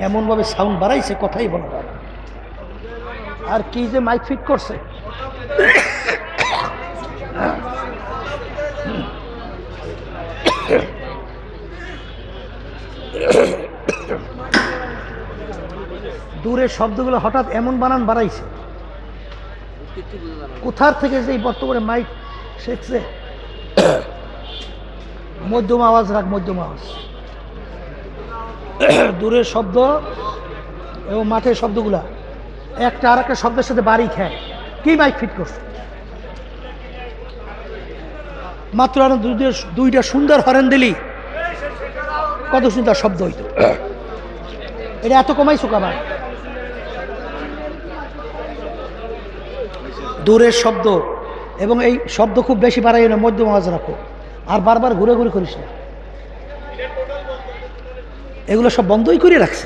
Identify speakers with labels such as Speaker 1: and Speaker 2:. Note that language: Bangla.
Speaker 1: এমনভাবে সাউন্ড বাড়াইছে কথাই বলা যায় না। আর কি যে মাইক ফিট করছে, দূরের শব্দগুলো হঠাৎ এমন বানান বাড়াইছে, কোথার থেকে যে বর্তমানে মাইক শেখছে। মধ্যম আওয়াজ রাখ, মধ্যম আওয়াজ। দূরের শব্দ এবং মাঠের শব্দগুলা একটা আর একটা শব্দের সাথে বাড়ি খায়। কি মাইক ফিট করছে? মাত্র আর দুইটা সুন্দর হরেন দিলি কত সুন্দর শব্দ হইতো। এটা এত কমাইছো কাবার? দূরের শব্দ এবং এই শব্দ খুব বেশি বাড়াই না, মধ্যম আওয়াজ রাখো। আর বারবার ঘুরে ঘুরে করিস না, এগুলো সব বন্ধই করে রাখছে।